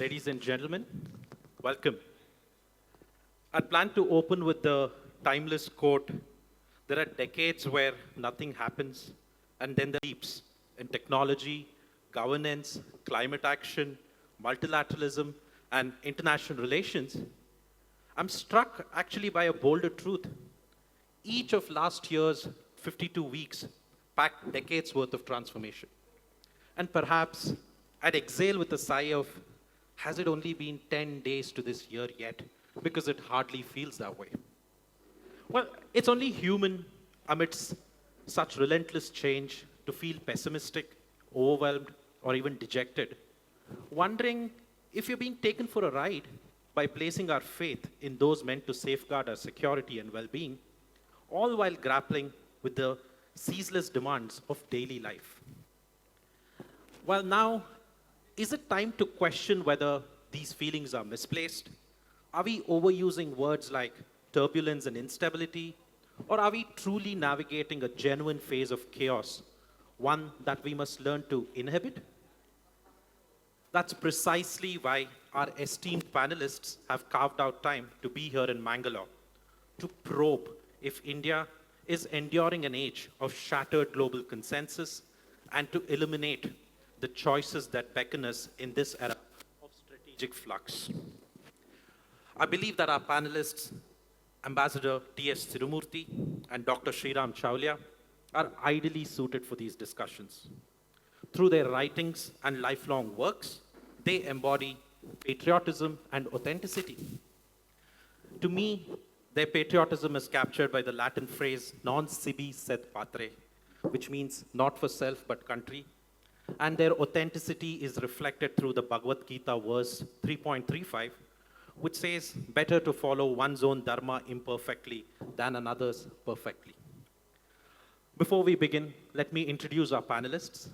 Ladies and gentlemen, welcome. I'd planned to open with the timeless quote, there are decades where nothing happens, and then there are leaps in technology, governance, climate action, multilateralism, and international relations. I'm struck actually by a bolder truth. Each of last year's 52 weeks packed decades worth of transformation. And perhaps I'd exhale with a sigh of, has it only been 10 days to this year yet? Because it hardly feels that way. Well, it's only human amidst such relentless change to feel pessimistic, overwhelmed, or even dejected, wondering if you're being taken for a ride by placing our faith in those meant to safeguard our security and well-being, all while grappling with the ceaseless demands of daily life. Well, now, is it time to question whether these feelings are misplaced? Are we overusing words like turbulence and instability? Or are we truly navigating a genuine phase of chaos, one that we must learn to inhabit? That's precisely why our esteemed panelists have carved out time to be here in Mangalore, to probe if India is enduring an age of shattered global consensus and to illuminate the choices that beckon us in this era of strategic flux. I believe that our panelists, Ambassador T.S.Tirumurti and Dr. Sreeram Chaulia, are ideally suited for these discussions. Through their writings and lifelong works, they embody patriotism and authenticity. To me, their patriotism is captured by the Latin phrase non sibi sed patre, which means not for self but country. And their authenticity is reflected through the Bhagavad Gita verse 3.35, which says, better to follow one's own dharma imperfectly than another's perfectly. Before we begin, let me introduce our panelists.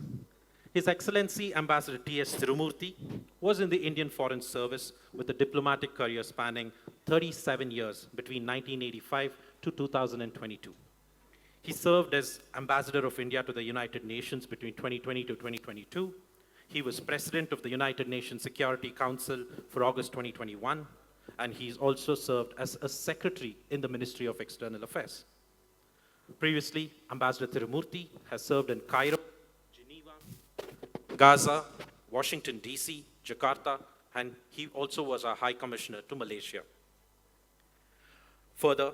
His Excellency Ambassador T.S. Tirumurti was in the Indian Foreign Service with a diplomatic career spanning 37 years between 1985 to 2022. He served as Ambassador of India to the United Nations between 2020 to 2022. He was President of the United Nations Security Council for August 2021, and he's also served as a Secretary in the Ministry of External Affairs. Previously, Ambassador Tirumurti has served in Cairo, Geneva, Gaza, Washington, D.C., Jakarta, and he also was our High Commissioner to Malaysia. Further,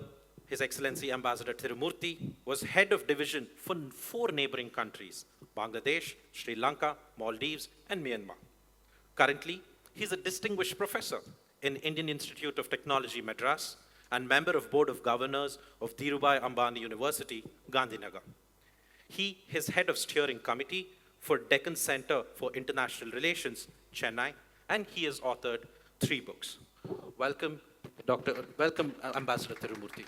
His Excellency Ambassador Tirumurti was head of division for 4 neighboring countries, Bangladesh, Sri Lanka, Maldives, and Myanmar. Currently, he's a distinguished professor in Indian Institute of Technology, Madras, and member of Board of Governors of Dhirubhai Ambani University, Gandhinagar. He is head of steering committee for Deccan Center for International Relations, Chennai, and he has authored 3 books. Welcome, Ambassador Tirumurti.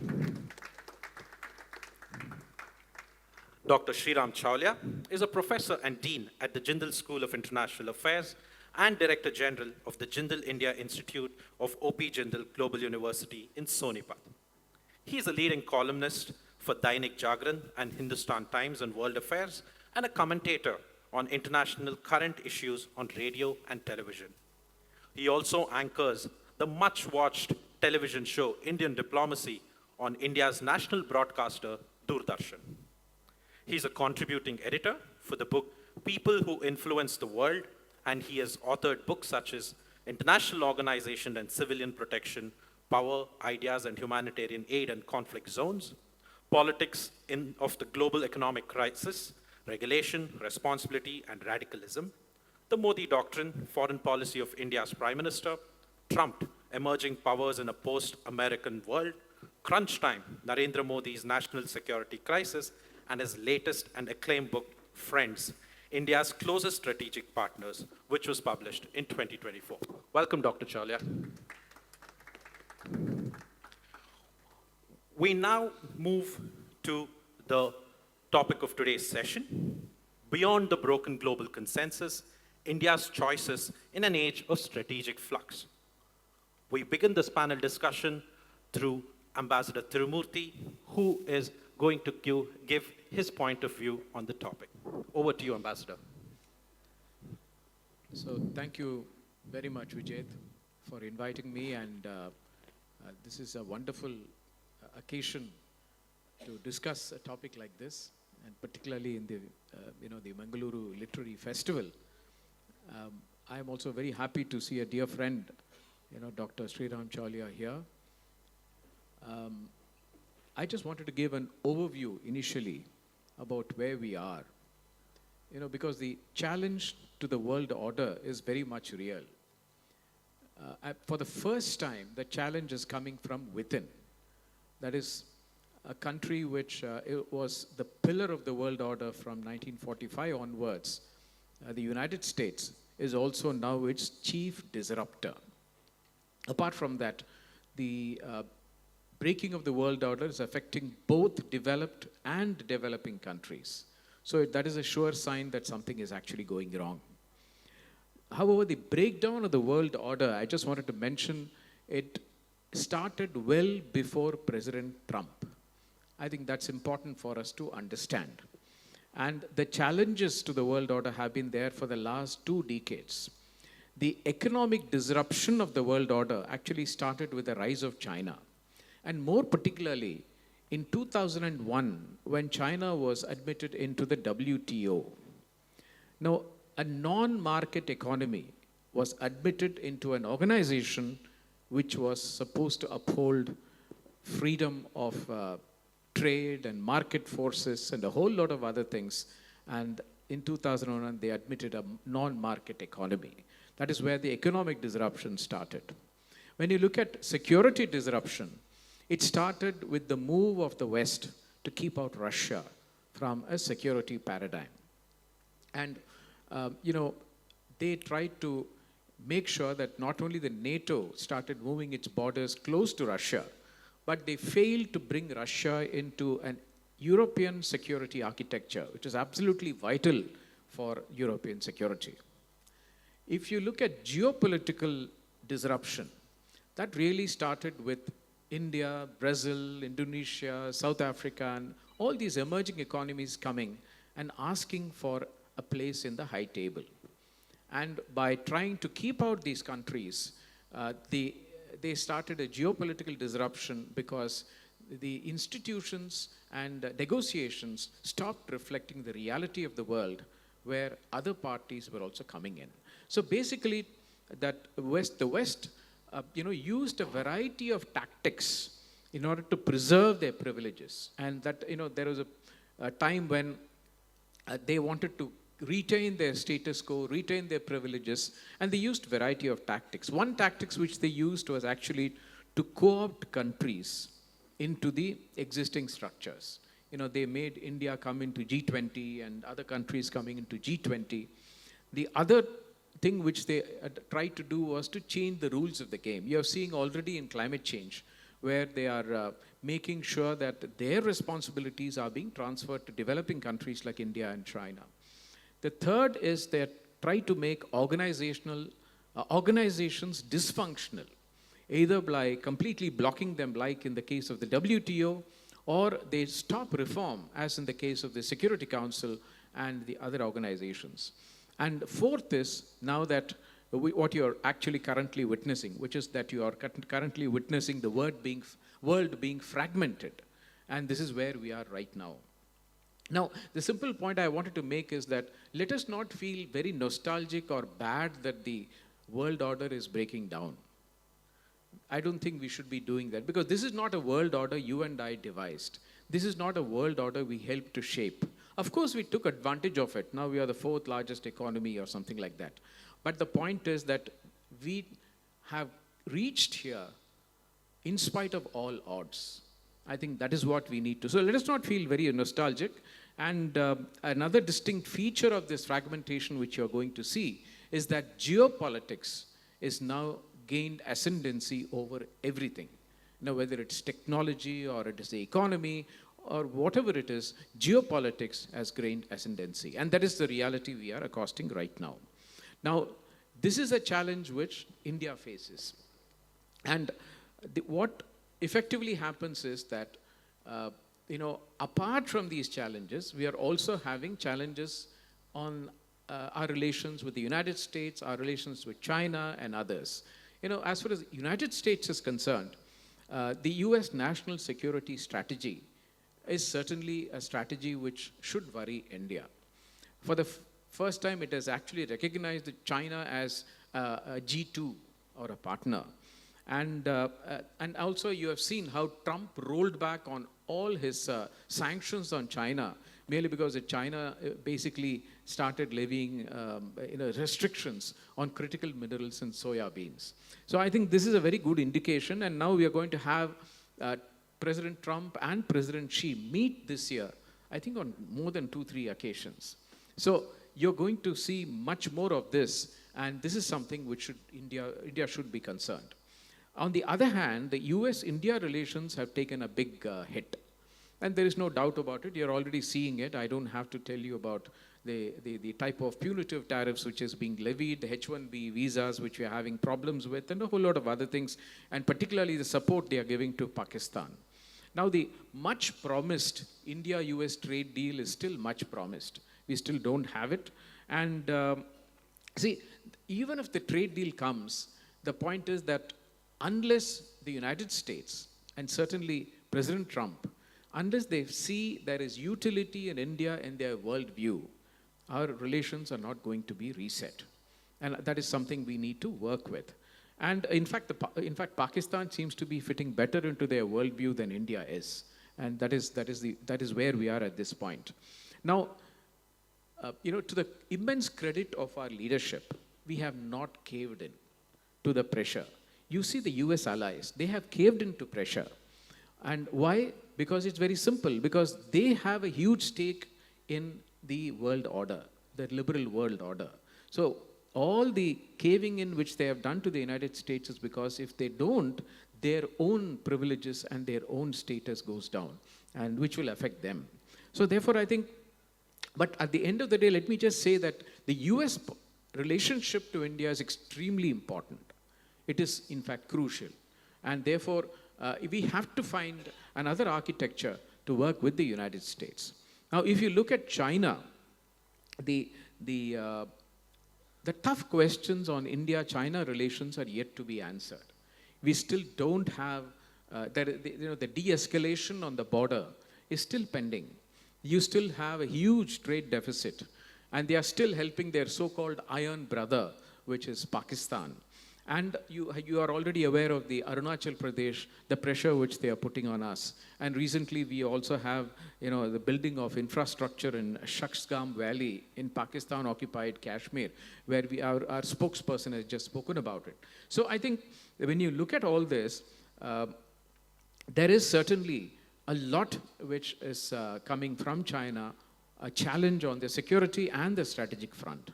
Dr. Sreeram Chaulia is a professor and dean at the Jindal School of International Affairs and Director General of the Jindal India Institute of O.P. Jindal Global University in Sonipat. He is a leading columnist for Dainik Jagran and Hindustan Times and World Affairs and a commentator on international current issues on radio and television. He also anchors the much-watched television show Indian Diplomacy on India's national broadcaster, Doordarshan. He's a contributing editor for the book People Who Influence the World, and he has authored books such as International Organization and Civilian Protection, Power, Ideas and Humanitarian Aid and Conflict Zones, Politics of the Global Economic Crisis, Regulation, Responsibility and Radicalism, The Modi Doctrine, Foreign Policy of India's Prime Minister, Trumped Emerging Powers in a Post-American World, Crunch Time, Narendra Modi's National Security Crisis, and his latest and acclaimed book, Friends, India's Closest Strategic Partners, which was published in 2024. Welcome, Dr. Chaulia. We now move to the topic of today's session, Beyond the Broken Global Consensus, India's Choices in an Age of Strategic Flux. We begin this panel discussion through Ambassador Tirumurti, who is going to give his point of view on the topic. Over to you, Ambassador. So thank you, very much, Vijeth, for inviting me, and this is a wonderful occasion to discuss a topic like this, and particularly in the the Mangaluru Literary Festival. I am also very happy to see a dear friend, Dr. Sreeram Chaulia here. I just wanted to give an overview initially about where we are, because the challenge to the world order is very much real. For the first time, the challenge is coming from within. That is, a country which it was the pillar of the world order from 1945 onwards, the United States, is also now its chief disruptor. Apart from that, the breaking of the world order is affecting both developed and developing countries. So that is a sure sign that something is actually going wrong. However, the breakdown of the world order, I just wanted to mention, it started well before President Trump. I think that's important for us to understand. And the challenges to the world order have been there for the last 2 decades. The economic disruption of the world order actually started with the rise of China. And more particularly, in 2001, when China was admitted into the WTO. Now, a non-market economy was admitted into an organization which was supposed to uphold freedom of trade and market forces and a whole lot of other things. And in 2001, they admitted a non-market economy. That is where the economic disruption started. When you look at security disruption, it started with the move of the West to keep out Russia from a security paradigm. And, they tried to make sure that not only the NATO started moving its borders close to Russia, but they failed to bring Russia into an European security architecture, which is absolutely vital for European security. If you look at geopolitical disruption, that really started with India, Brazil, Indonesia, South Africa, and all these emerging economies coming and asking for a place in the high table. And by trying to keep out these countries, they started a geopolitical disruption because the institutions and negotiations stopped reflecting the reality of the world where other parties were also coming in. So basically, the West used a variety of tactics in order to preserve their privileges. And that, there was a time when they wanted to retain their status quo, retain their privileges, and they used a variety of tactics. One tactics which they used was actually to co-opt countries into the existing structures. They made India come into G20 and other countries coming into G20. The other thing which they tried to do was to change the rules of the game. You're seeing already in climate change, where they are making sure that their responsibilities are being transferred to developing countries like India and China. The third is they try to make organizations dysfunctional, either by completely blocking them, like in the case of the WTO, or they stop reform, as in the case of the Security Council and the other organizations. And fourth is now that what you're actually currently witnessing, which is that you are currently witnessing the world being fragmented. And this is where we are right now. Now, the simple point I wanted to make is that let us not feel very nostalgic or bad that the world order is breaking down. I don't think we should be doing that, because this is not a world order you and I devised. This is not a world order we helped to shape. Of course, we took advantage of it. Now we are the 4th largest economy or something like that. But the point is that we have reached here in spite of all odds. I think that is what we need to. So let us not feel very nostalgic. And another distinct feature of this fragmentation which you're going to see is that geopolitics is now gained ascendancy over everything. Whether it's technology or it is the economy or whatever it is, geopolitics has gained ascendancy. And that is the reality we are accosting right now. Now, this is a challenge which India faces. And what effectively happens is that, apart from these challenges, we are also having challenges on our relations with the United States, our relations with China and others. As far as the United States is concerned, the US national security strategy is certainly a strategy which should worry India. For the first time, it has actually recognized China as a G2 or a partner. And also you have seen how Trump rolled back on all his sanctions on China, merely because China basically started levying restrictions on critical minerals and soya beans. So I think this is a very good indication, and now we are going to have President Trump and President Xi meet this year, I think on more than 2-3 occasions. So you're going to see much more of this, and this is something which India should be concerned. On the other hand, the US-India relations have taken a big hit. And there is no doubt about it. You're already seeing it. I don't have to tell you about the type of punitive tariffs which is being levied, the H-1B visas which we are having problems with, and a whole lot of other things, and particularly the support they are giving to Pakistan. Now, the much promised India-US trade deal is still much promised. We still don't have it. And see, even if the trade deal comes, the point is that unless the United States, and certainly President Trump, unless they see there is utility in India in their worldview, our relations are not going to be reset. And that is something we need to work with. And in fact, Pakistan seems to be fitting better into their worldview than India is. And that is where we are at this point. Now, to the immense credit of our leadership, we have not caved in to the pressure. You see the US allies, they have caved into pressure. And why? Because it's very simple. Because they have a huge stake in the world order, the liberal world order. So all the caving in which they have done to the United States is because if they don't, their own privileges and their own status goes down, and which will affect them. So therefore, I think, but at the end of the day, let me just say that the US relationship to India is extremely important. It is, in fact, crucial. And therefore, we have to find another architecture to work with the United States. Now, if you look at China, the tough questions on India-China relations are yet to be answered. We still don't have, the de-escalation on the border is still pending. You still have a huge trade deficit, and they are still helping their so-called iron brother, which is Pakistan. And you are already aware of the Arunachal Pradesh, the pressure which they are putting on us. And recently we also have, the building of infrastructure in Shaksgam Valley in Pakistan-occupied Kashmir, where our spokesperson has just spoken about it. So I think when you look at all this, there is certainly a lot which is coming from China, a challenge on the security and the strategic front.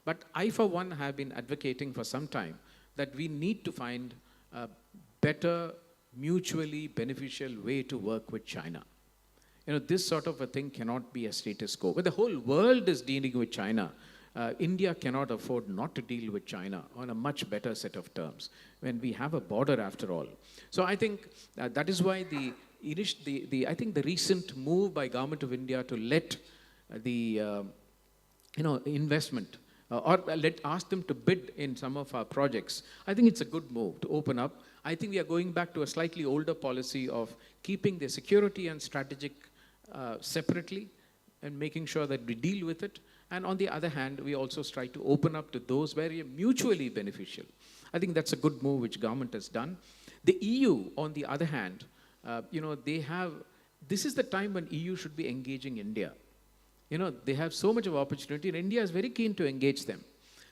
But I, for one, have been advocating for some time that we need to find a better, mutually beneficial way to work with China. This sort of a thing cannot be a status quo. But the whole world is dealing with China. India cannot afford not to deal with China on a much better set of terms when we have a border after all. So I think that is why I think the recent move by Government of India to let the investment or ask them to bid in some of our projects, I think it's a good move to open up. I think we are going back to a slightly older policy of keeping the security and strategic separately and making sure that we deal with it. And on the other hand, we also try to open up to those where we are mutually beneficial. I think that's a good move which government has done. The EU, on the other hand, this is the time when EU should be engaging India. They have so much of opportunity, and India is very keen to engage them.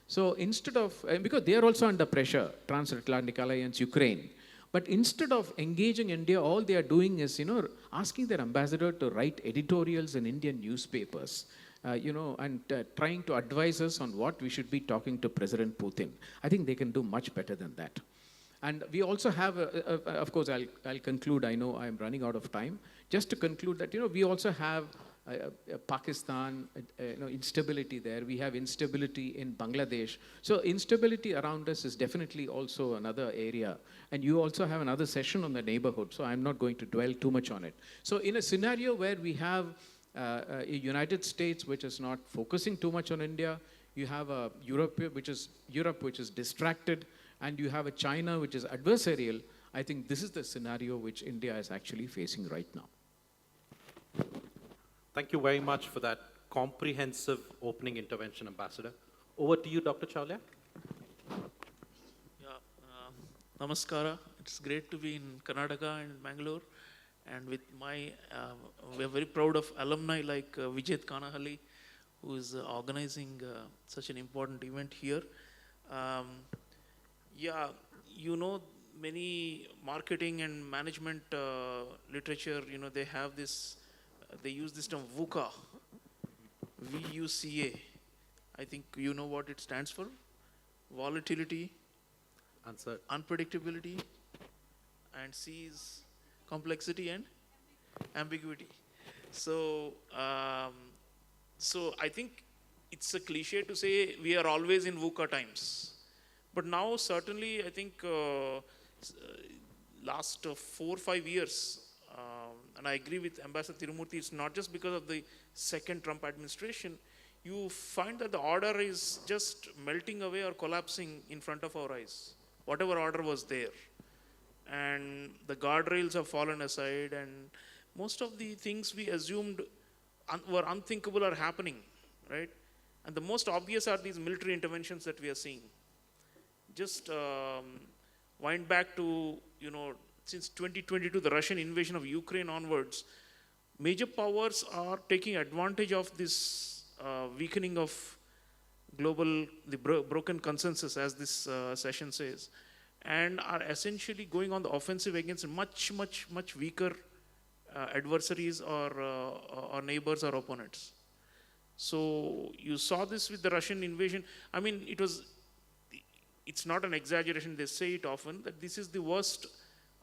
So instead of, because they are also under pressure, Transatlantic Alliance, Ukraine. But instead of engaging India, all they are doing is, asking their ambassador to write editorials in Indian newspapers, and trying to advise us on what we should be talking to President Putin. I think they can do much better than that. And we also have, of course, I'll conclude. I know I'm running out of time. Just to conclude that, we also have Pakistan, instability there. We have instability in Bangladesh. So instability around us is definitely also another area. And you also have another session on the neighborhood, so I'm not going to dwell too much on it. So in a scenario where we have a United States which is not focusing too much on India, you have a Europe which is distracted, and you have a China which is adversarial. I think this is the scenario which India is actually facing right now. Thank you very much for that comprehensive opening intervention, Ambassador. Over to you, Dr. Chaulia. Yeah, Namaskara. It's great to be in Karnataka and Bangalore. And with my, we're very proud of alumni like Vijeth Kanahalli, who is organizing such an important event here. Yeah, many marketing and management literature, they have this, they use this term VUCA, VUCA. I think you know what it stands for. Volatility, Answer. unpredictability, and C is complexity and ambiguity. So, so I think it's a cliche to say we are always in VUCA times. But now certainly I think last 4 or 5 years, and I agree with Ambassador Tirumurti, it's not just because of the second Trump administration, you find that the order is just melting away or collapsing in front of our eyes. Whatever order was there. And the guardrails have fallen aside, and most of the things we assumed were unthinkable are happening, right? And the most obvious are these military interventions that we are seeing. Just wind back to, since 2022, the Russian invasion of Ukraine onwards, major powers are taking advantage of this weakening of the broken consensus, as this session says, and are essentially going on the offensive against much, much, much weaker adversaries or neighbors or opponents. So you saw this with the Russian invasion. I mean, it's not an exaggeration, they say it often, that this is the worst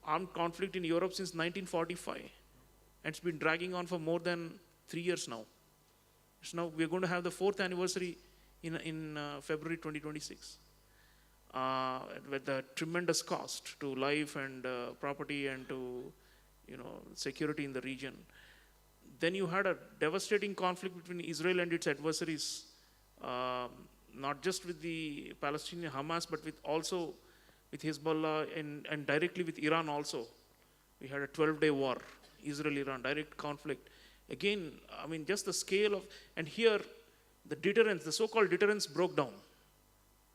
armed conflict in Europe since 1945. And it's been dragging on for more than 3 years now. So now we're going to have the 4th anniversary in February 2026. With the tremendous cost to life and property and to security in the region. Then you had a devastating conflict between Israel and its adversaries, not just with the Palestinian Hamas, but also with Hezbollah and directly with Iran also. We had a 12-day war, Israel-Iran, direct conflict. Again, I mean, just the scale of, and here the deterrence, the so-called deterrence broke down,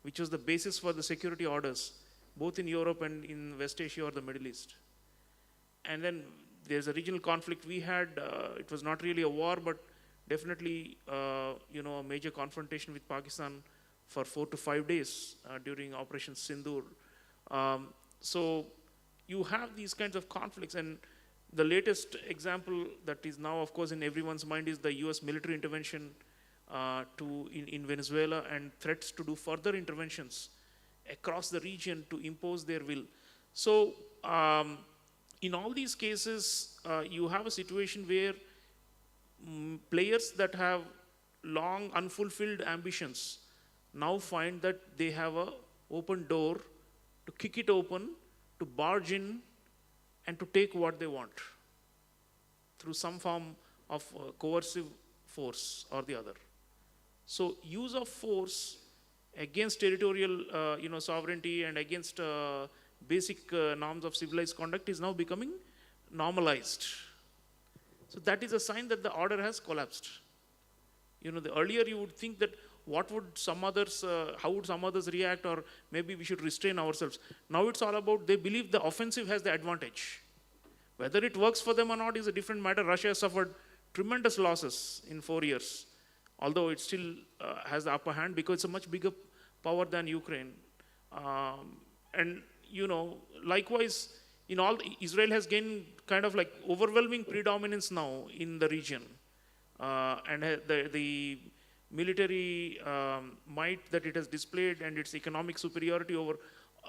which was the basis for the security orders, both in Europe and in West Asia or the Middle East. And then there's a regional conflict we had. It was not really a war, but definitely, a major confrontation with Pakistan for 4 to 5 days during Operation Sindoor. So you have these kinds of conflicts, and the latest example that is now, of course, in everyone's mind is the US military intervention in Venezuela and threats to do further interventions across the region to impose their will. So in all these cases, you have a situation where players that have long unfulfilled ambitions now find that they have an open door to kick it open, to barge in, and to take what they want through some form of coercive force or the other. So use of force against territorial sovereignty and against basic norms of civilized conduct is now becoming normalized. So that is a sign that the order has collapsed. The earlier you would think that what would some others, how would some others react, or maybe we should restrain ourselves. Now it's all about they believe the offensive has the advantage. Whether it works for them or not is a different matter. Russia has suffered tremendous losses in 4 years, although it still has the upper hand because it's a much bigger power than Ukraine. And likewise, Israel has gained kind of like overwhelming predominance now in the region. And the military might that it has displayed and its economic superiority over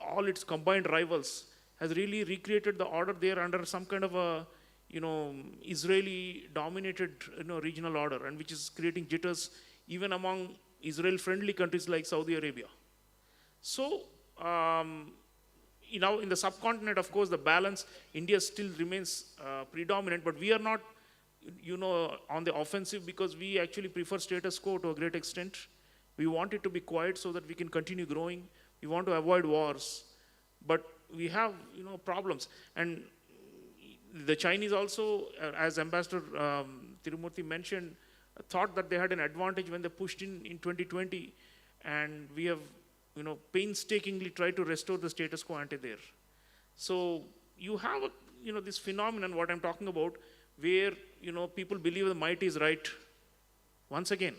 all its combined rivals has really recreated the order there under some kind of a Israeli-dominated regional order, and which is creating jitters even among Israel-friendly countries like Saudi Arabia. So, in the subcontinent, of course, the balance, India still remains predominant, but we are not, on the offensive because we actually prefer status quo to a great extent. We want it to be quiet so that we can continue growing. We want to avoid wars, but we have problems. And the Chinese also, as Ambassador Tirumurti mentioned, thought that they had an advantage when they pushed in 2020, and we have painstakingly tried to restore the status quo ante there. So you have this phenomenon, what I'm talking about, where people believe the might is right. Once again,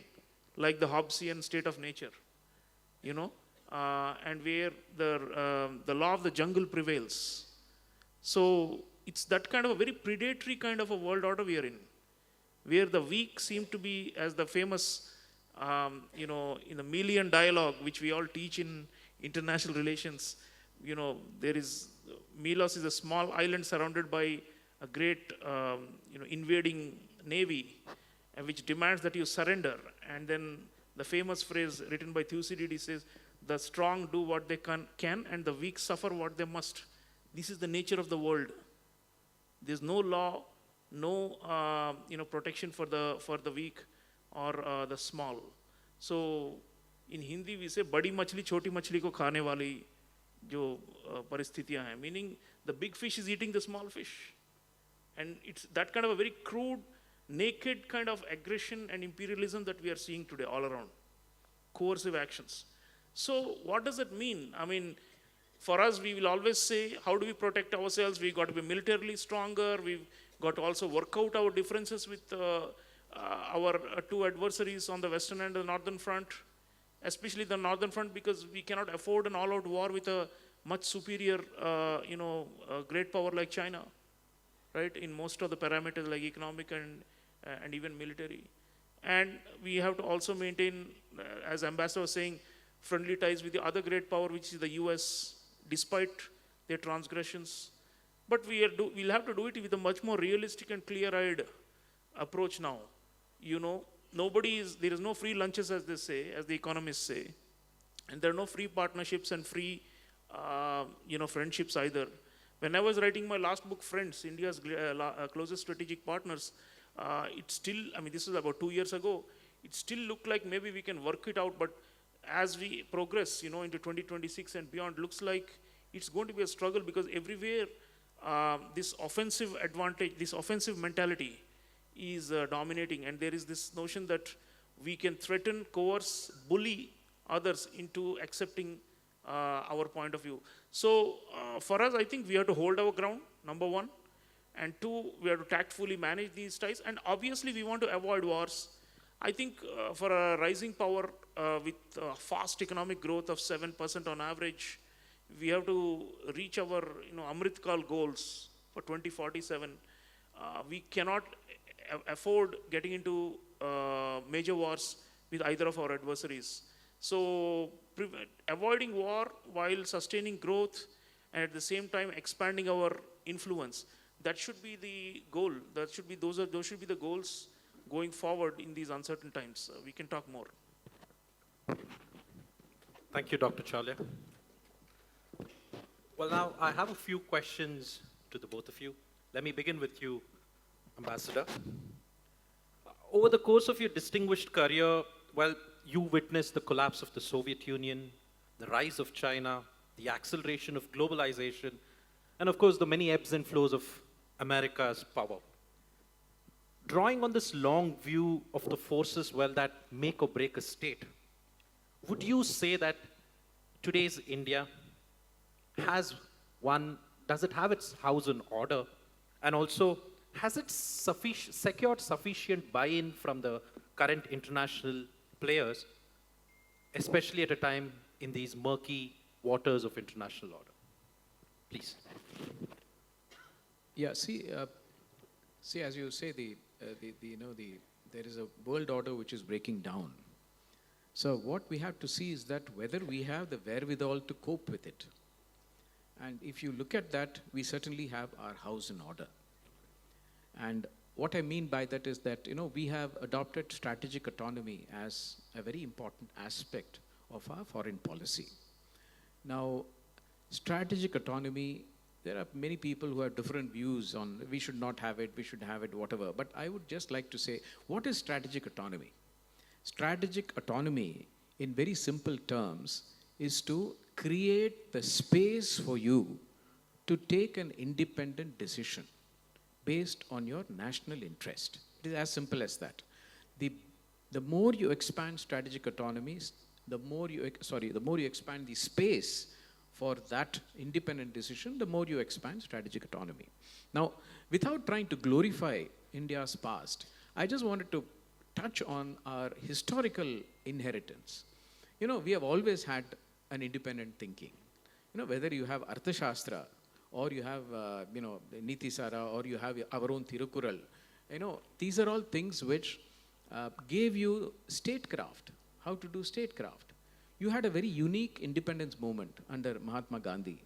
like the Hobbesian state of nature, and where the law of the jungle prevails. So it's that kind of a very predatory kind of a world order we are in, where the weak seem to be, as the famous, in the Melian dialogue, which we all teach in international relations, there is, Melos is a small island surrounded by a great, invading navy, which demands that you surrender. And then the famous phrase written by Thucydides says, the strong do what they can and the weak suffer what they must. This is the nature of the world. There's no law, no protection for the weak or the small. So in Hindi we say badi machli choti machli ko khane wali jo paristhitiyan hai, meaning the big fish is eating the small fish. And it's that kind of a very crude, naked kind of aggression and imperialism that we are seeing today all around. Coercive actions. So what does it mean? I mean, for us, we will always say, how do we protect ourselves? We've got to be militarily stronger. We've got to also work out our differences with our two adversaries on the western and the northern front, especially the northern front, because we cannot afford an all-out war with a much superior, great power like China, right? In most of the parameters like economic and even military. And we have to also maintain, as Ambassador was saying, friendly ties with the other great power, which is the US, despite their transgressions. But we'll have to do it with a much more realistic and clear-eyed approach now. There is no free lunches, as they say, as the economists say. And there are no free partnerships and free, friendships either. When I was writing my last book, Friends, India's closest strategic partners, it still, this was about 2 years ago, it still looked like maybe we can work it out, but as we progress, into 2026 and beyond, looks like it's going to be a struggle, because everywhere this offensive advantage, this offensive mentality is dominating, and there is this notion that we can threaten, coerce, bully others into accepting our point of view. So for us, I think we have to hold our ground, number one, and two, we have to tactfully manage these ties, and obviously we want to avoid wars. I think for a rising power with fast economic growth of 7% on average, we have to reach our Amrit Kal goals for 2047. We cannot afford getting into major wars with either of our adversaries. So avoiding war while sustaining growth and at the same time expanding our influence, that should be the goal. Those should be the goals going forward in these uncertain times. We can talk more. Thank you, Dr. Chaulia. Well, now I have a few questions to the both of you. Let me begin with you, Ambassador. Over the course of your distinguished career, well, you witnessed the collapse of the Soviet Union, the rise of China, the acceleration of globalization, and of course the many ebbs and flows of America's power. Drawing on this long view of the forces, well, that make or break a state, would you say that today's India does it have its house in order? And also, has it secured sufficient buy-in from the current international players, especially at a time in these murky waters of international order? Please. Yeah, see, as you say, there is a world order which is breaking down. So what we have to see is that whether we have the wherewithal to cope with it. And if you look at that, we certainly have our house in order. And what I mean by that is that, we have adopted strategic autonomy as a very important aspect of our foreign policy. Now, strategic autonomy, there are many people who have different views on we should not have it, we should have it, whatever. But I would just like to say, what is strategic autonomy? Strategic autonomy in very simple terms, is to create the space for you to take an independent decision based on your national interest. It is as simple as that. The more you expand strategic autonomies, the more you expand the space for that independent decision, the more you expand strategic autonomy. Now, without trying to glorify India's past, I just wanted to touch on our historical inheritance. We have always had an independent thinking. Whether you have Arthashastra, or you have, Niti Sara, or you have our own Thirukural, these are all things which gave you statecraft, how to do statecraft. You had a very unique independence movement under Mahatma Gandhi.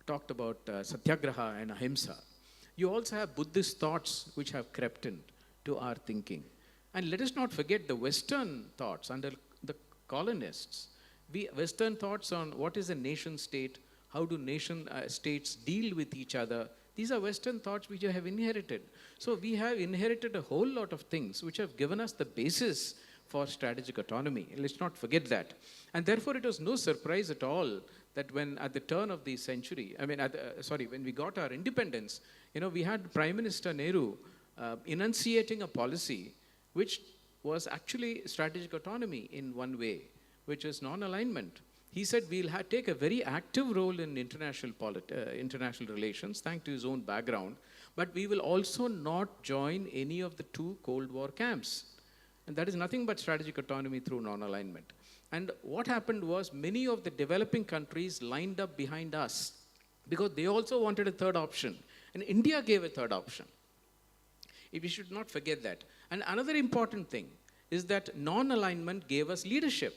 Talked about Satyagraha and Ahimsa. You also have Buddhist thoughts which have crept in to our thinking. And let us not forget the Western thoughts under the colonists. Western thoughts on what is a nation state, how do nation states deal with each other. These are Western thoughts which you have inherited. So we have inherited a whole lot of things which have given us the basis for strategic autonomy. Let's not forget that. And therefore it was no surprise at all that when at the turn of the century, when we got our independence, we had Prime Minister Nehru enunciating a policy which was actually strategic autonomy in one way, which is non-alignment. He said we'll take a very active role in international relations, thanks to his own background, but we will also not join any of the two Cold War camps. And that is nothing but strategic autonomy through non-alignment. And what happened was many of the developing countries lined up behind us because they also wanted a third option. And India gave a third option. We should not forget that. And another important thing is that non-alignment gave us leadership.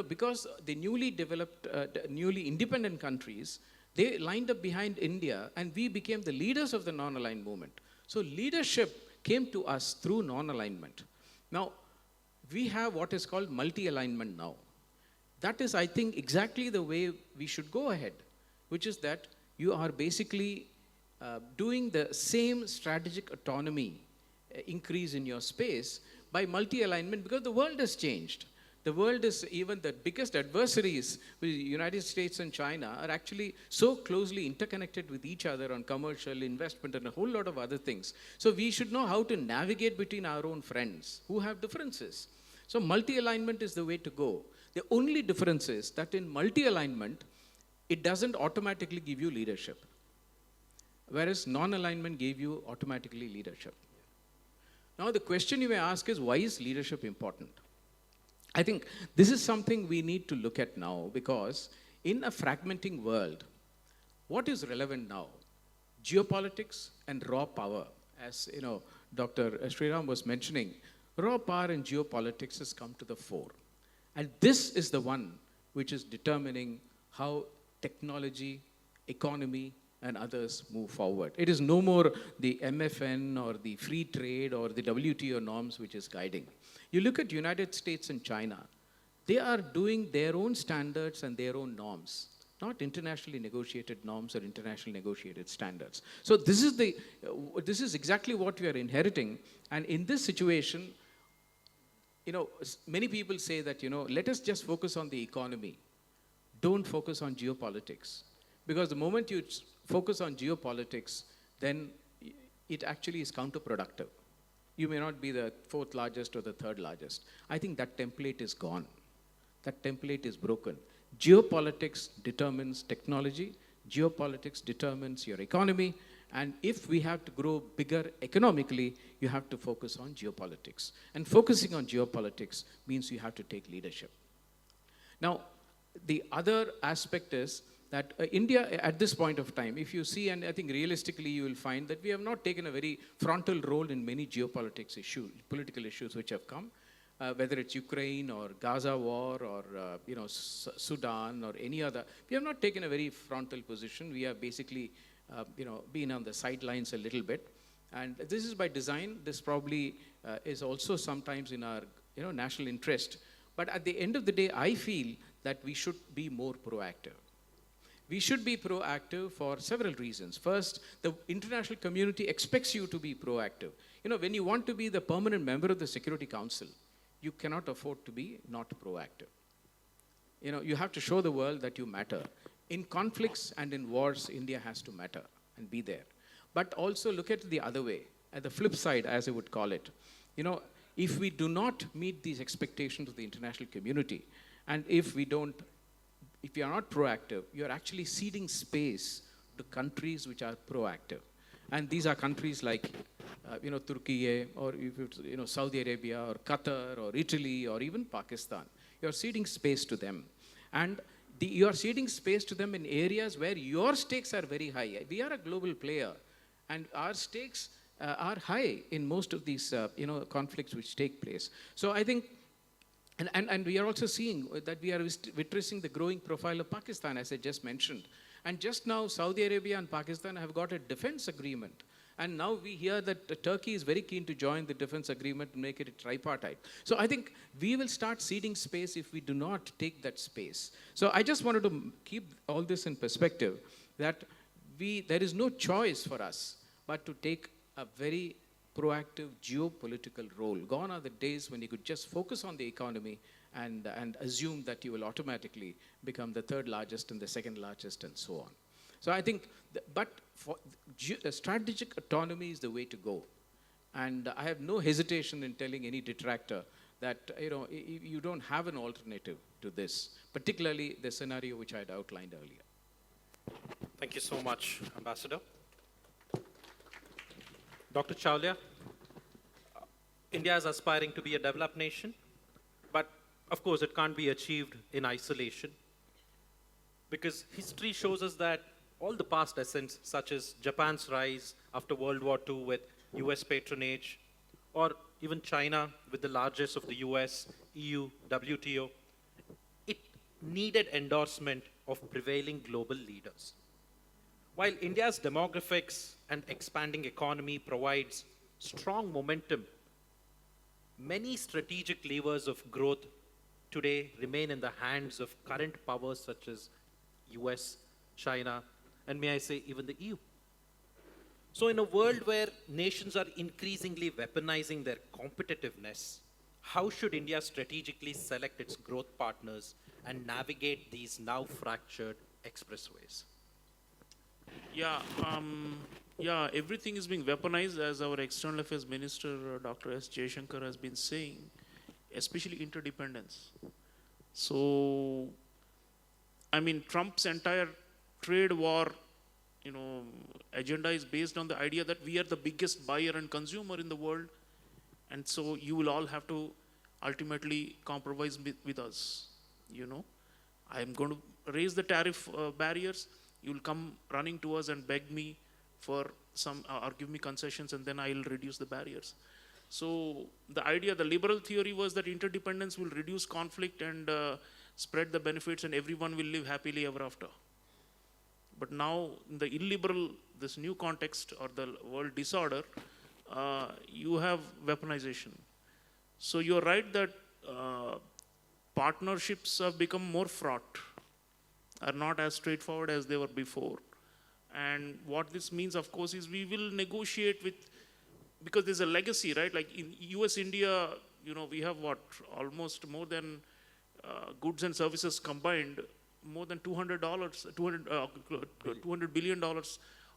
Because the newly developed, newly independent countries, they lined up behind India and we became the leaders of the non-aligned movement. So leadership came to us through non-alignment. Now, we have what is called multi-alignment now. That is, I think, exactly the way we should go ahead, which is that you are basically doing the same strategic autonomy increase in your space by multi-alignment because the world has changed. The world is, even the biggest adversaries, the United States and China, are actually so closely interconnected with each other on commercial investment and a whole lot of other things. So we should know how to navigate between our own friends who have differences. So multi-alignment is the way to go. The only difference is that in multi-alignment, it doesn't automatically give you leadership, whereas non-alignment gave you automatically leadership. Now the question you may ask is, why is leadership important? I think this is something we need to look at now, because in a fragmenting world, what is relevant now? Geopolitics and raw power. As Dr. Sreeram was mentioning, raw power and geopolitics has come to the fore. And this is the one which is determining how technology, economy, and others move forward. It is no more the MFN or the free trade or the WTO norms which is guiding. You look at United States and China, they are doing their own standards and their own norms, not internationally negotiated norms or internationally negotiated standards. So this is exactly what we are inheriting. And in this situation, many people say that, let us just focus on the economy. Don't focus on geopolitics. Because the moment you focus on geopolitics, then it actually is counterproductive. You may not be the fourth largest or the third largest. I think that template is gone. That template is broken. Geopolitics determines technology. Geopolitics determines your economy. And if we have to grow bigger economically, you have to focus on geopolitics. And focusing on geopolitics means you have to take leadership. Now, the other aspect is that India, at this point of time, if you see, and I think realistically you will find that we have not taken a very frontal role in many geopolitics issues, political issues which have come, whether it's Ukraine or Gaza war or Sudan or any other. We have not taken a very frontal position. We have basically been on the sidelines a little bit. And this is by design. This probably is also sometimes in our national interest. But at the end of the day, I feel that we should be more proactive. We should be proactive for several reasons. First, the international community expects you to be proactive. When you want to be the permanent member of the Security Council, you cannot afford to be not proactive. You have to show the world that you matter. In conflicts and in wars, India has to matter and be there. But also look at it the other way, at the flip side, as I would call it. If we do not meet these expectations of the international community, and if we are not proactive, you're actually ceding space to countries which are proactive. And these are countries like, Turkey, or Saudi Arabia, or Qatar, or Italy, or even Pakistan. You're ceding space to them. And you are ceding space to them in areas where your stakes are very high. We are a global player, and our stakes are high in most of these conflicts which take place. So I think, and we are also seeing that we are witnessing the growing profile of Pakistan, as I just mentioned. And just now, Saudi Arabia and Pakistan have got a defense agreement. And now we hear that Turkey is very keen to join the defense agreement and make it a tripartite. So I think we will start ceding space if we do not take that space. So I just wanted to keep all this in perspective, that there is no choice for us but to take a very proactive geopolitical role. Gone are the days when you could just focus on the economy and assume that you will automatically become the third largest and the second largest and so on. So I think, strategic autonomy is the way to go. And I have no hesitation in telling any detractor that you don't have an alternative to this, particularly the scenario which I had outlined earlier. Thank you so much, Ambassador. Dr. Chaulia, India is aspiring to be a developed nation, but of course it can't be achieved in isolation, because history shows us that all the past ascents, such as Japan's rise after World War II with US patronage, or even China with the largest of the US, EU, WTO, it needed endorsement of prevailing global leaders. While India's demographics and expanding economy provides strong momentum, many strategic levers of growth today remain in the hands of current powers such as US, China, and may I say even the EU. So in a world where nations are increasingly weaponizing their competitiveness, how should India strategically select its growth partners and navigate these now fractured expressways? Everything is being weaponized, as our External Affairs Minister, Dr. S. Jaishankar, has been saying, especially interdependence. So, Trump's entire trade war, agenda is based on the idea that we are the biggest buyer and consumer in the world, and so you will all have to ultimately compromise with us. I am going to raise the tariff barriers. You will come running to us and beg me for some, or give me concessions, and then I will reduce the barriers. So the idea, the liberal theory was that interdependence will reduce conflict and spread the benefits, and everyone will live happily ever after. But now, in the illiberal, this new context or the world disorder, you have weaponization. So you're right that partnerships have become more fraught, are not as straightforward as they were before. And what this means, of course, is we will negotiate with, because there's a legacy, right? Like in US, India, we have almost more than goods and services combined, more than $200 billion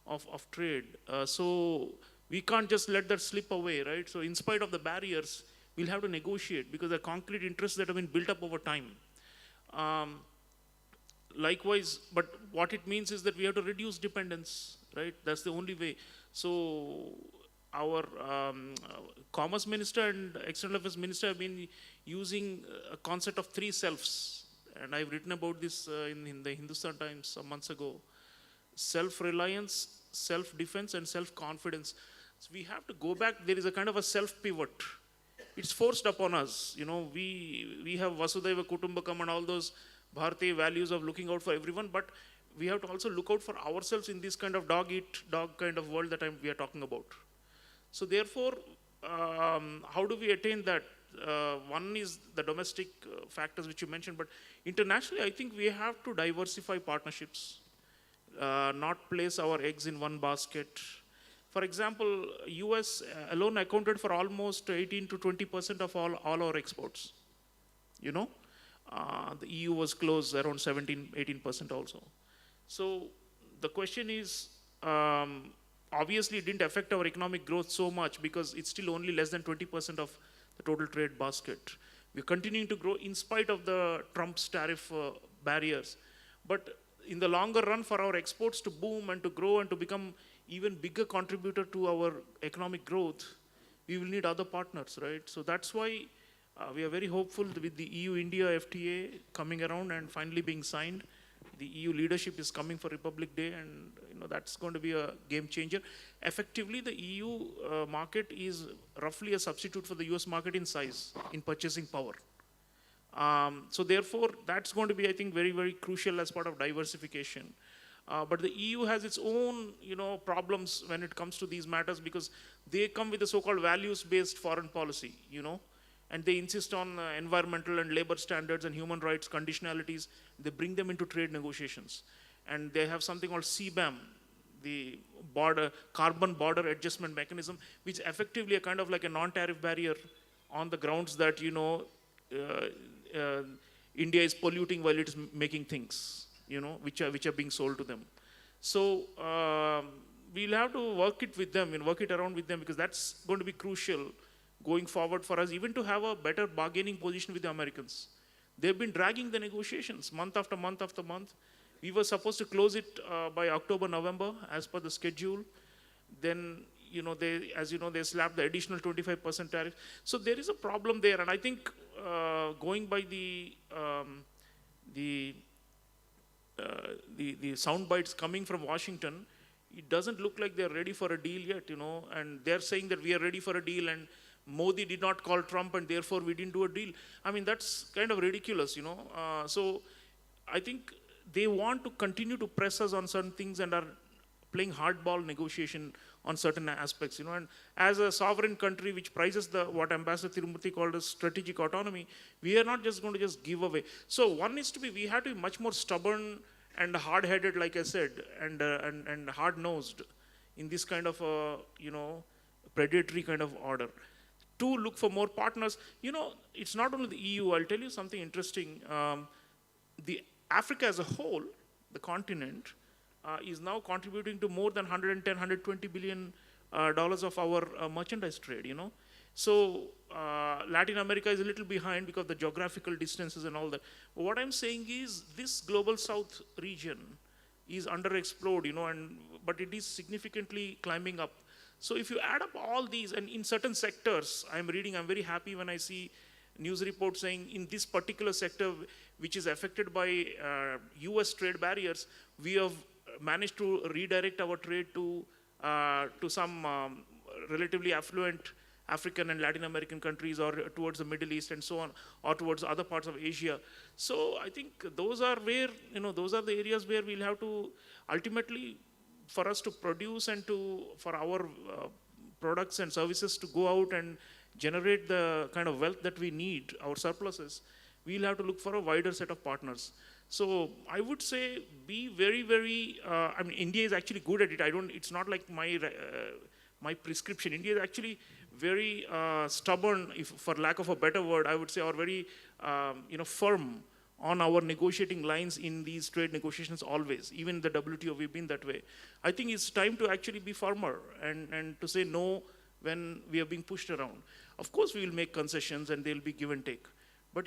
of trade. So we can't just let that slip away, right? So in spite of the barriers, we'll have to negotiate because there are concrete interests that have been built up over time. Likewise, but what it means is that we have to reduce dependence, right? That's the only way. So our Commerce Minister and External Affairs Minister have been using a concept of 3 selves. And I've written about this in the Hindustan Times some months ago. Self-reliance, self-defense, and self-confidence. So we have to go back. There is a kind of a self-pivot. It's forced upon us. We have Vasudhaiva Kutumbakam and all those Bharatiya values of looking out for everyone, but we have to also look out for ourselves in this kind of dog-eat-dog kind of world that we are talking about. So therefore, how do we attain that? One is the domestic factors which you mentioned, but internationally, I think we have to diversify partnerships, not place our eggs in one basket. For example, US alone accounted for almost 18 to 20% of all our exports. You know, the EU was close around 17, 18% also. So the question is, obviously it didn't affect our economic growth so much because it's still only less than 20% of the total trade basket. We're continuing to grow in spite of the Trump's tariff barriers. But in the longer run, for our exports to boom and to grow and to become even bigger contributor to our economic growth, we will need other partners, right? So that's why we are very hopeful with the EU-India FTA coming around and finally being signed. The EU leadership is coming for Republic Day, and that's going to be a game changer. Effectively, the EU market is roughly a substitute for the US market in size, in purchasing power. So therefore, that's going to be, I think, very, very crucial as part of diversification. But the EU has its own, problems when it comes to these matters because they come with the so-called values-based foreign policy, and they insist on environmental and labor standards and human rights conditionalities. They bring them into trade negotiations. And they have something called CBAM, the carbon border adjustment mechanism, which effectively a kind of like a non-tariff barrier on the grounds that, India is polluting while it is making things, which are being sold to them. So we'll have to work it around with them because that's going to be crucial going forward for us, even to have a better bargaining position with the Americans. They've been dragging the negotiations month after month after month. We were supposed to close it by October, November, as per the schedule. Then, they slapped the additional 25% tariff. So there is a problem there. And I think going by the sound bites coming from Washington, it doesn't look like they're ready for a deal yet, and they're saying that we are ready for a deal and Modi did not call Trump and therefore we didn't do a deal. I mean, that's kind of ridiculous, So I think they want to continue to press us on certain things and are playing hardball negotiation on certain aspects, And as a sovereign country which prizes what Ambassador Tirumurti called as strategic autonomy, we are not just going to just give away. So one is we have to be much more stubborn and hard-headed, like I said, and hard-nosed in this kind of, predatory kind of order. To look for more partners. It's not only the EU. I'll tell you something interesting. The Africa as a whole, the continent, is now contributing to more than 110, 120 billion dollars of our merchandise trade, So Latin America is a little behind because of the geographical distances and all that. But what I'm saying is this global south region is underexplored, but it is significantly climbing up. So if you add up all these, and in certain sectors, I'm very happy when I see news reports saying in this particular sector, which is affected by US trade barriers, we have managed to redirect our trade to some relatively affluent African and Latin American countries, or towards the Middle East and so on, or towards other parts of Asia. So I think those are where, those are the areas where we'll have to ultimately, for us to produce and for our products and services to go out and generate the kind of wealth that we need, our surpluses, we'll have to look for a wider set of partners. So I would say be very, very, India is actually good at it. It's not like my prescription. India is actually very stubborn, if for lack of a better word, I would say, or very, firm on our negotiating lines in these trade negotiations always. Even the WTO, we've been that way. I think it's time to actually be firmer and to say no when we are being pushed around. Of course, we will make concessions and they'll be give and take. But,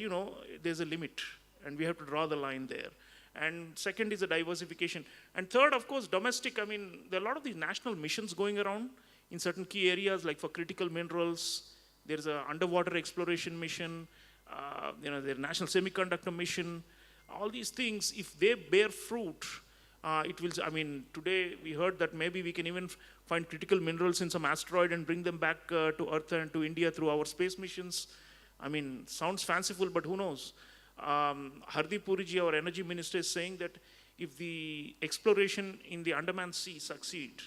there's a limit and we have to draw the line there. And second is the diversification. And third, of course, domestic. There are a lot of these national missions going around in certain key areas, like for critical minerals. There's an underwater exploration mission. The National Semiconductor Mission, all these things, if they bear fruit, it will, today we heard that maybe we can even find critical minerals in some asteroid and bring them back to Earth and to India through our space missions. Sounds fanciful, but who knows? Hardeep Puriji, our energy minister, is saying that if the exploration in the Andaman Sea succeed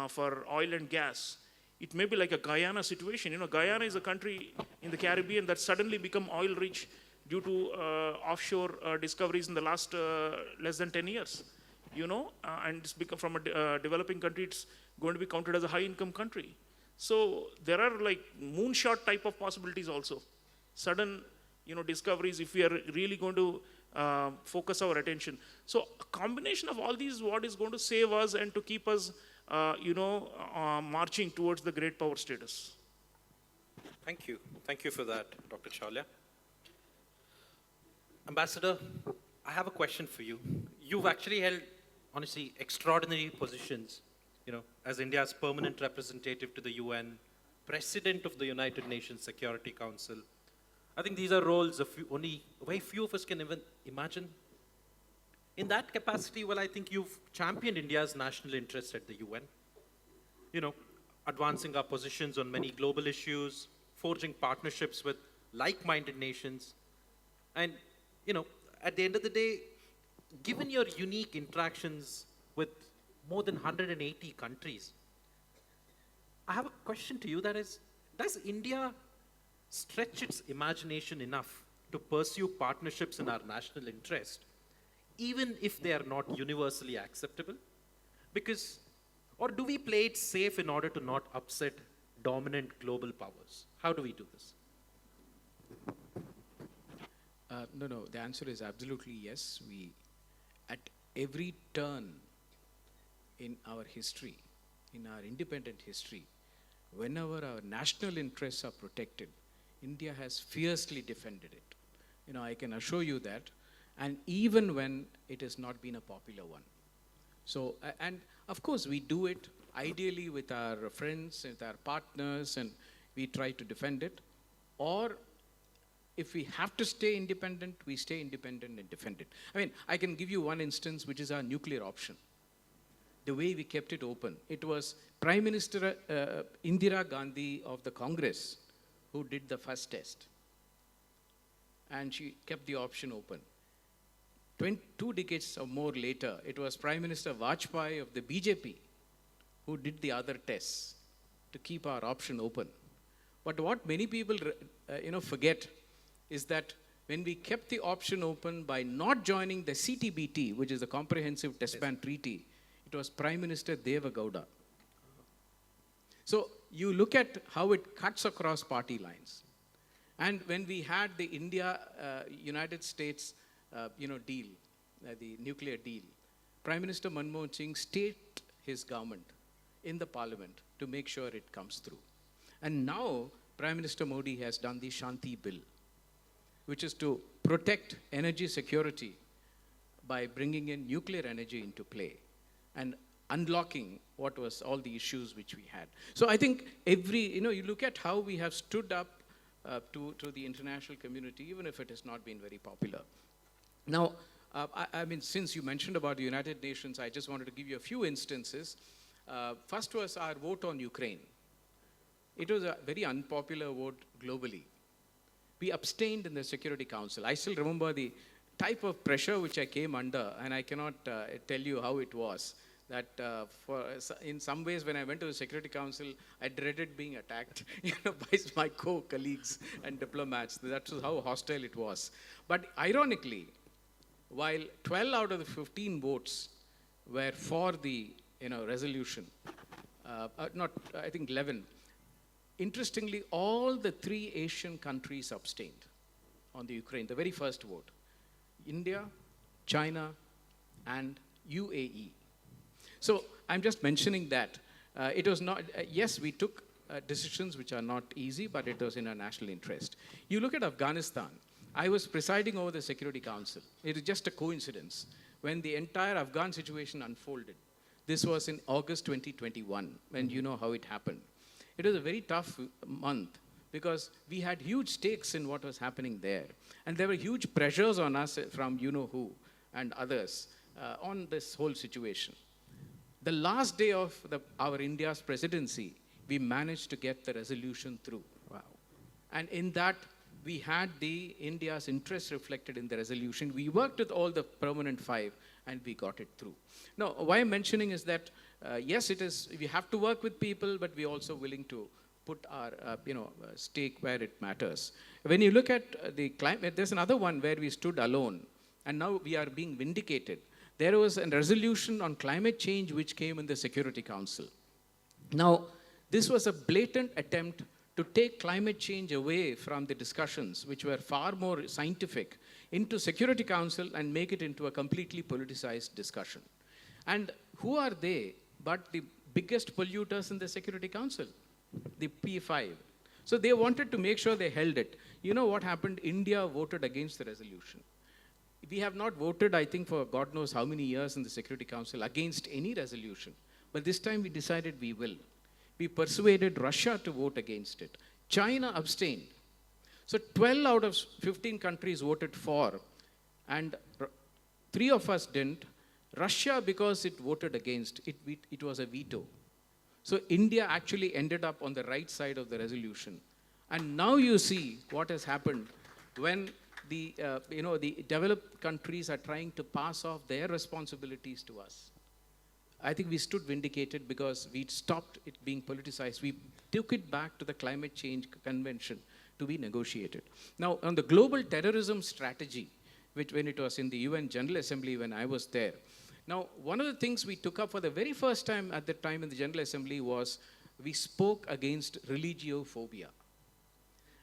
for oil and gas, it may be like a Guyana situation. Guyana is a country in the Caribbean that suddenly become oil rich due to offshore discoveries in the last less than 10 years. and it's become from a developing country, it's going to be counted as a high-income country. So there are like moonshot type of possibilities also. Sudden, discoveries if we are really going to focus our attention. So a combination of all these, what is going to save us and to keep us, marching towards the great power status. Thank you. Thank you for that, Dr. Chaulia. Ambassador, I have a question for you. You've actually held, honestly, extraordinary positions, as India's permanent representative to the UN, President of the United Nations Security Council. I think these are roles only very few of us can even imagine. In that capacity, well, I think you've championed India's national interest at the UN. Advancing our positions on many global issues, forging partnerships with like-minded nations. And, at the end of the day, given your unique interactions with more than 180 countries, I have a question to you that is, does India stretch its imagination enough to pursue partnerships in our national interest, even if they are not universally acceptable? Or do we play it safe in order to not upset dominant global powers? How do we do this? No, the answer is absolutely yes. We, at every turn in our history, in our independent history, whenever our national interests are protected, India has fiercely defended it. I can assure you that, and even when it has not been a popular one. So, and of course we do it ideally with our friends, with our partners, and we try to defend it. Or if we have to stay independent, we stay independent and defend it. I can give you one instance, which is our nuclear option. The way we kept it open. It was Prime Minister Indira Gandhi of the Congress who did the first test. And she kept the option open. 2 decades or more later, it was Prime Minister Vajpayee of the BJP who did the other tests to keep our option open. But what many people forget is that when we kept the option open by not joining the CTBT, which is the Comprehensive Test Ban Treaty, it was Prime Minister Deva Gowda. So you look at how it cuts across party lines. And when we had the United States deal, the nuclear deal, Prime Minister Manmohan Singh stayed his government in the parliament to make sure it comes through. And now Prime Minister Modi has done the Shanti Bill, which is to protect energy security by bringing in nuclear energy into play and unlocking what was all the issues which we had. So I think you look at how we have stood up to the international community, even if it has not been very popular. Now, since you mentioned about the United Nations, I just wanted to give you a few instances. First was our vote on Ukraine. It was a very unpopular vote globally. We abstained in the Security Council. I still remember the type of pressure which I came under, and I cannot tell you how it was. That in some ways, when I went to the Security Council, I dreaded being attacked by my co-colleagues and diplomats. That was how hostile it was. But ironically, while 12 out of the 15 votes were for the resolution, I think 11, interestingly, all the 3 Asian countries abstained on the Ukraine, the very first vote. India, China, and UAE. So I'm just mentioning that. It was not, yes, we took decisions which are not easy, but it was in our national interest. You look at Afghanistan. I was presiding over the Security Council. It is just a coincidence. When the entire Afghan situation unfolded, this was in August 2021, and you know how it happened. It was a very tough month because we had huge stakes in what was happening there. And there were huge pressures on us from you-know-who and others on this whole situation. The last day of our India's presidency, we managed to get the resolution through. Wow. And in that, we had India's interest reflected in the resolution. We worked with all the permanent 5, and we got it through. Now, why I'm mentioning is that, yes, we have to work with people, but we're also willing to put our stake where it matters. When you look at the climate, there's another one where we stood alone, and now we are being vindicated. there was a resolution on climate change which came in the Security Council. Now, this was a blatant attempt to take climate change away from the discussions, which were far more scientific, into Security Council and make it into a completely politicized discussion. And who are they but the biggest polluters in the Security Council? The P5. So they wanted to make sure they held it. You know what happened? India voted against the resolution. We have not voted, I think, for God knows how many years in the Security Council against any resolution. But this time we decided we will. We persuaded Russia to vote against it. China abstained. So 12 out of 15 countries voted for, and 3 of us didn't. Russia, because it voted against, it was a veto. So India actually ended up on the right side of the resolution. And now you see what has happened when the developed countries are trying to pass off their responsibilities to us. I think we stood vindicated because we stopped it being politicized. We took it back to the Climate Change Convention to be negotiated. Now, on the global terrorism strategy, which when it was in the UN General Assembly when I was there, now, one of the things we took up for the very first time at that time in the General Assembly was we spoke against religiophobia.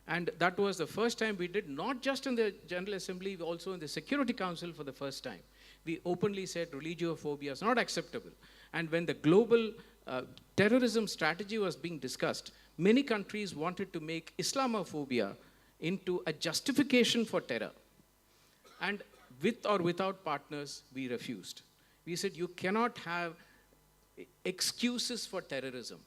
And that was the first time we did, not just in the General Assembly, also in the Security Council for the first time. We openly said religiophobia is not acceptable. And when the global terrorism strategy was being discussed, many countries wanted to make Islamophobia into a justification for terror. And with or without partners, we refused. We said you cannot have excuses for terrorism.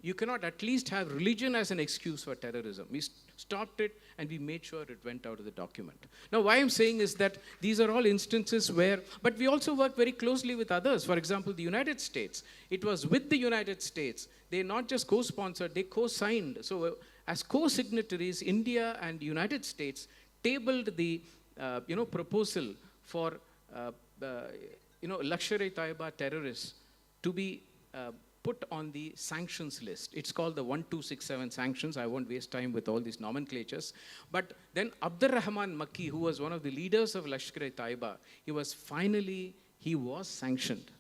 You cannot at least have religion as an excuse for terrorism. We stopped it and we made sure it went out of the document. Now, why I'm saying is that these are all instances where, but we also work very closely with others. For example, the United States. It was with the United States. They not just co-sponsored, they co-signed. So as co-signatories, India and the United States tabled the proposal for Lashkar-e-Taiba terrorists to be put on the sanctions list. It's called the 1267 sanctions. I won't waste time with all these nomenclatures. But then Abdurrahman Makki, who was one of the leaders of Lashkar-e-Taiba, he was sanctioned.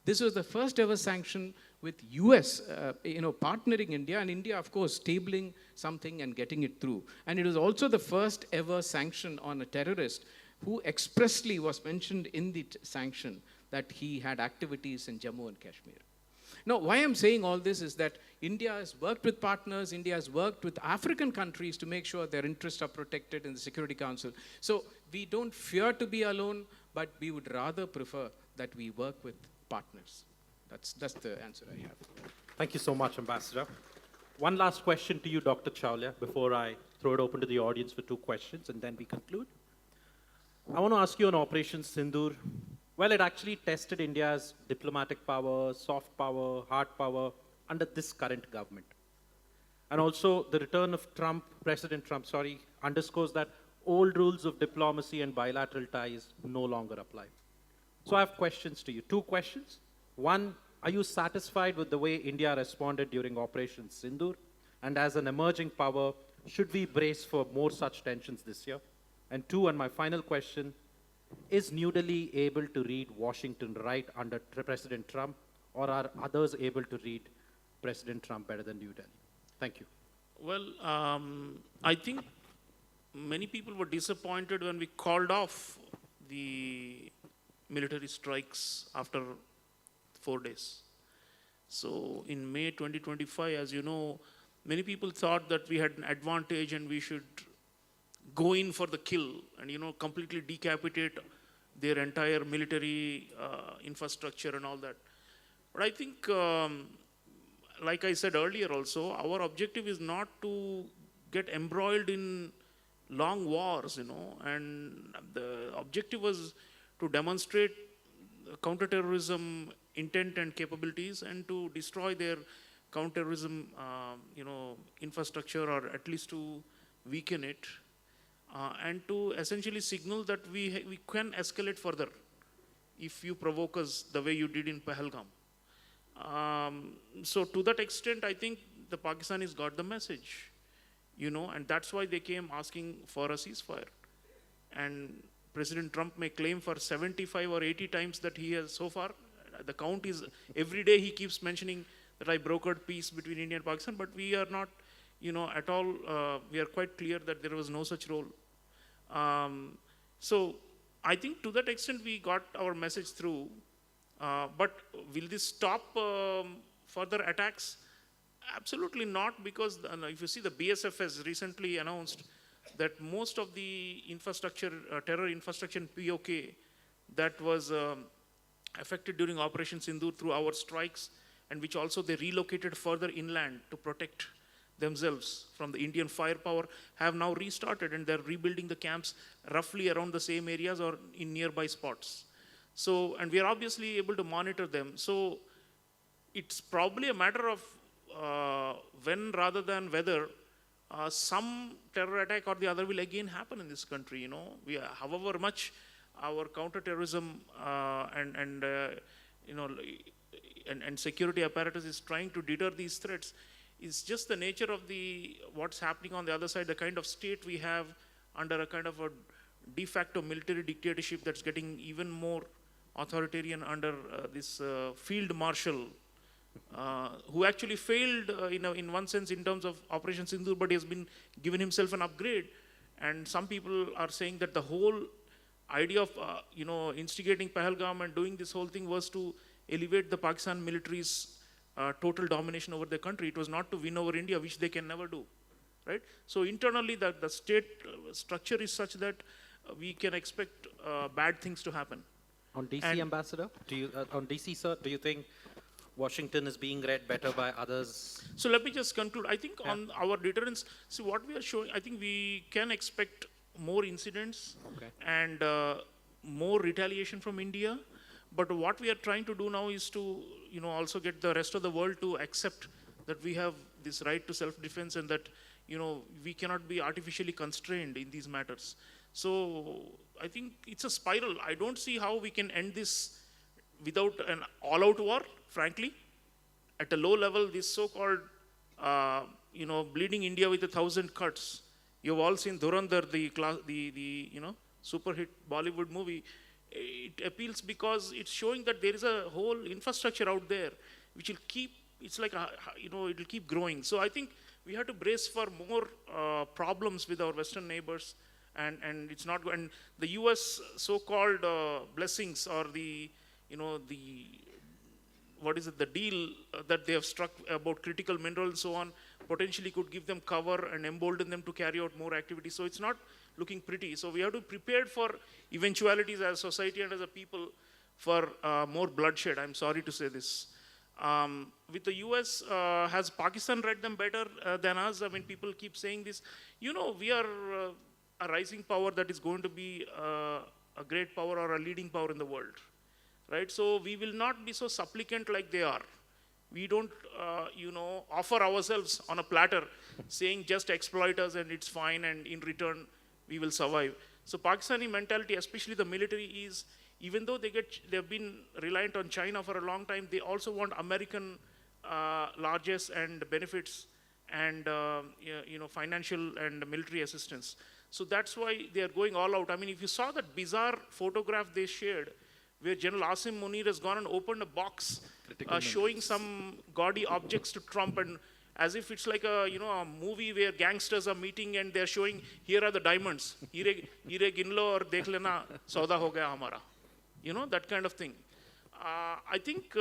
This was the first ever sanction with US, partnering India, and India, of course, tabling something and getting it through. And it was also the first ever sanction on a terrorist who expressly was mentioned in the sanction that he had activities in Jammu and Kashmir. Now, why I'm saying all this is that India has worked with partners, India has worked with African countries to make sure their interests are protected in the Security Council. So we don't fear to be alone, but we would rather prefer that we work with partners. That's the answer I have. Thank you so much, Ambassador. One last question to you, Dr. Chaulia, before I throw it open to the audience for 2 questions, and then we conclude. I want to ask you on Operation Sindoor. Well, it actually tested India's diplomatic power, soft power, hard power under this current government. And also, the return of President Trump, underscores that old rules of diplomacy and bilateral ties no longer apply. So I have questions to you. 2 questions. One, are you satisfied with the way India responded during Operation Sindoor? And as an emerging power, should we brace for more such tensions this year? And 2, and my final question, is New Delhi able to read Washington right under President Trump, or are others able to read President Trump better than New Delhi? Thank you. Well, I think many people were disappointed when we called off the military strikes after 4 days. So in May 2025, as you know, many people thought that we had an advantage and we should go in for the kill and, completely decapitate their entire military infrastructure and all that. But I think, like I said earlier also, our objective is not to get embroiled in long wars, and the objective was to demonstrate counterterrorism intent and capabilities and to destroy their counterterrorism, infrastructure, or at least to weaken it. And to essentially signal that we can escalate further if you provoke us the way you did in Pahalgam. So to that extent, I think the Pakistanis got the message, and that's why they came asking for a ceasefire. And President Trump may claim for 75 or 80 times that he has so far. The count is every day he keeps mentioning that I brokered peace between India and Pakistan, but we are not, at all, we are quite clear that there was no such role. So I think to that extent we got our message through, but will this stop further attacks? Absolutely not, because if you see, the BSF has recently announced that most of the infrastructure, terror infrastructure in POK that was affected during Operation Sindoor through our strikes, and which also they relocated further inland to protect themselves from the Indian firepower, have now restarted, and they're rebuilding the camps roughly around the same areas or in nearby spots. So, and we are obviously able to monitor them. So it's probably a matter of when rather than whether some terror attack or the other will again happen in this country. We are, however much our counterterrorism and security apparatus is trying to deter these threats, is just the nature of what's happening on the other side, the kind of state we have under a kind of a de facto military dictatorship that's getting even more authoritarian under this field marshal, who actually failed in one sense in terms of Operation Sindoor, but he has been given himself an upgrade. And some people are saying that the whole idea of instigating Pahalgam and doing this whole thing was to elevate the Pakistan military's total domination over the country. It was not to win over India, which they can never do, right? So internally, the state structure is such that we can expect bad things to happen. On DC, Ambassador, on DC, sir, do you think Washington is being read better by others? So let me just conclude. I think on our deterrence, see what we are showing, I think we can expect more incidents and more retaliation from India. But what we are trying to do now is to, also get the rest of the world to accept that we have this right to self-defense, and that, we cannot be artificially constrained in these matters. So I think it's a spiral. I don't see how we can end this without an all-out war, frankly. At a low level, this so-called, bleeding India with 1,000 cuts. You've all seen Dhurandhar, the super hit Bollywood movie. It appeals because it's showing that there is a whole infrastructure out there which will keep, it's like, it will keep growing. So I think we have to brace for more problems with our Western neighbors, and it's not, and the US so-called blessings, or the deal that they have struck about critical minerals and so on, potentially could give them cover and embolden them to carry out more activities. So it's not looking pretty. So we have to prepare for eventualities as a society and as a people for more bloodshed. I'm sorry to say this. With the US, has Pakistan read them better than us? I mean, people keep saying this. We are a rising power that is going to be a great power or a leading power in the world, right? So we will not be so supplicant like they are. We don't, offer ourselves on a platter saying just exploit us and it's fine, and in return we will survive. So Pakistani mentality, especially the military, is, even though they've been reliant on China for a long time, they also want American largesse and benefits and financial and military assistance. So that's why they are going all out. I mean, if you saw that bizarre photograph they shared, where General Asim Munir has gone and opened a box showing some gaudy objects to Trump, and as if it's like a movie where gangsters are meeting and they're showing, here are the diamonds, hire ginlo aur dekh lena, sauda ho gaya hamara, that kind of thing. I think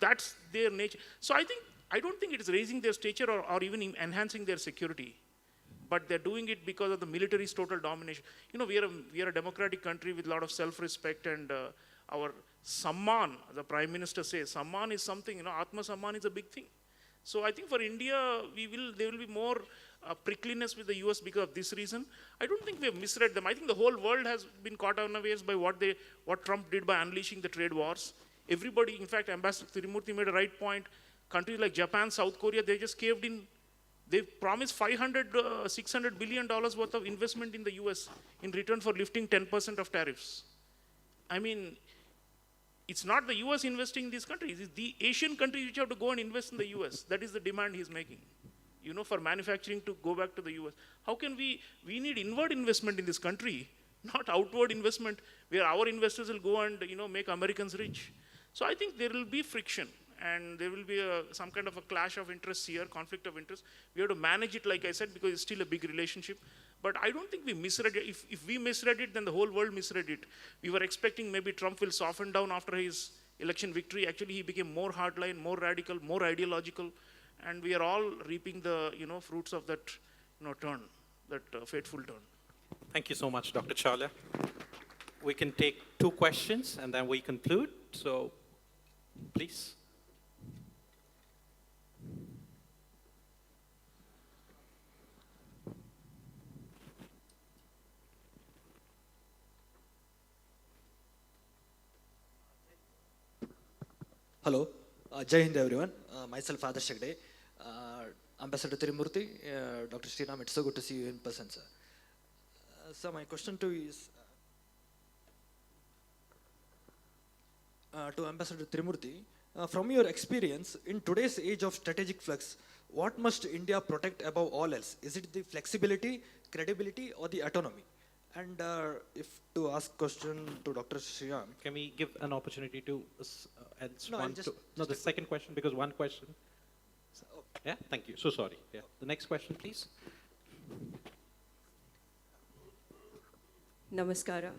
that's their nature. So I don't think it is raising their stature or even enhancing their security, but they're doing it because of the military's total domination. We are a democratic country with a lot of self-respect, and our Samman, the Prime Minister says, Samman is something, Atma Samman is a big thing. So I think for India, there will be more prickliness with the US because of this reason. I don't think we have misread them. I think the whole world has been caught unawares by what Trump did by unleashing the trade wars. Everybody, in fact, Ambassador Tirumurti made a right point. Countries like Japan, South Korea, they just caved in. They promised $600 billion worth of investment in the US in return for lifting 10% of tariffs. I mean, it's not the US investing in these countries, it's the Asian countries which have to go and invest in the US. That is the demand he's making, for manufacturing to go back to the US. How can we need inward investment in this country not outward investment where our investors will go and make Americans rich. So I think there will be friction, and there will be some kind of a clash of interests here, conflict of interest. We have to manage it, like I said, because it's still a big relationship. But I don't think we misread it. If we misread it, then the whole world misread it. We were expecting maybe Trump will soften down after his election victory. Actually, he became more hardline, more radical, more ideological, and we are all reaping the fruits of that turn, that fateful turn. Thank you so much, Dr. Chaulia. We can take 2 questions and then we conclude. So, please. Hello, Jai Hind everyone. Myself Adarsh Shagde, Ambassador Tirumurti, Dr. Sreeram, it's so good to see you in person, sir. So my question to you is, to Ambassador Tirumurti, from your experience, in today's age of strategic flux, what must India protect above all else? Is it the flexibility, credibility, or the autonomy? And if to ask question to Dr. Sreeram. Can we give an opportunity to No, I'll just- the second question, because one question. Yeah, thank you. So sorry. Yeah. The next question, please. Namaskara.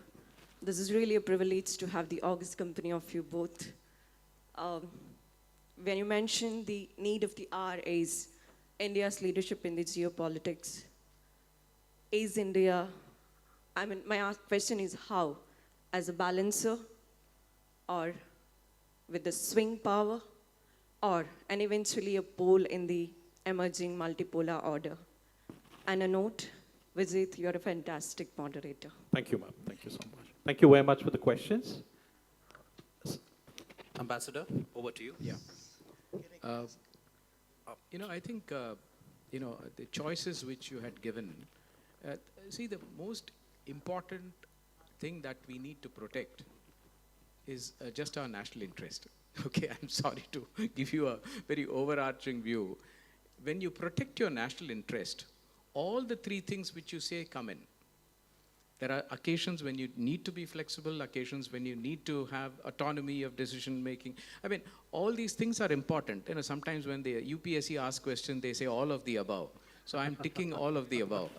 This is really a privilege to have the august company of you both. When you mentioned the need of the hour is India's leadership in the geopolitics, is India, my question is how? As a balancer, or with the swing power, and eventually a pole in the emerging multipolar order? And a note, Vijeth, you're a fantastic moderator. Thank you, ma'am. Thank you so much. Thank you very much for the questions. Ambassador, over to you. Yeah. I think, the choices which you had given, see, the most important thing that we need to protect is just our national interest. Okay, I'm sorry to give you a very overarching view. When you protect your national interest, all the 3 things which you say come in. There are occasions when you need to be flexible, occasions when you need to have autonomy of decision making. All these things are important. Sometimes when the UPSC asks questions, they say all of the above. So I'm ticking all of the above.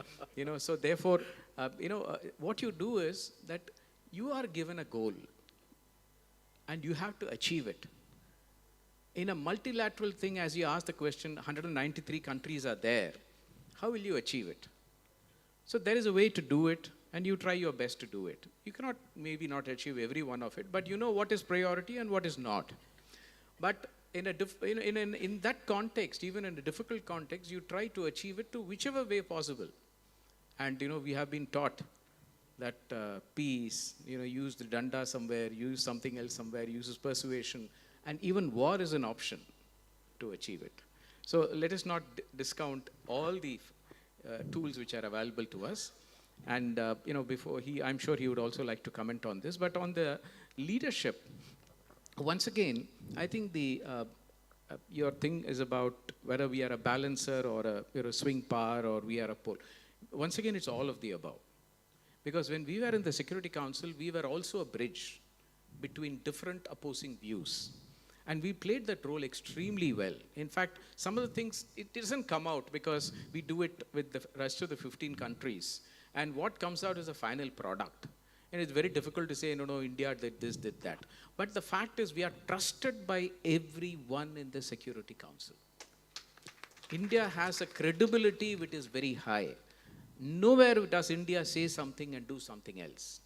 So therefore, what you do is that you are given a goal and you have to achieve it. In a multilateral thing, as you asked the question, 193 countries are there. How will you achieve it? So there is a way to do it, and you try your best to do it. You cannot maybe not achieve every one of it, but you know what is priority and what is not. But in that context, even in a difficult context, you try to achieve it to whichever way possible. And we have been taught that peace, use the danda somewhere, use something else somewhere, uses persuasion, and even war is an option to achieve it. So let us not discount all the tools which are available to us. And before I'm sure he would also like to comment on this. But on the leadership, once again, I think your thing is about whether we are a balancer or a swing power or we are a pole. Once again, it's all of the above. Because when we were in the Security Council, we were also a bridge between different opposing views. And we played that role extremely well. In fact, some of the things, it doesn't come out because we do it with the rest of the 15 countries. And what comes out is a final product. And it's very difficult to say, no, India did this, did that. But the fact is, we are trusted by everyone in the Security Council. India has a credibility which is very high. Nowhere does India say something and do something else.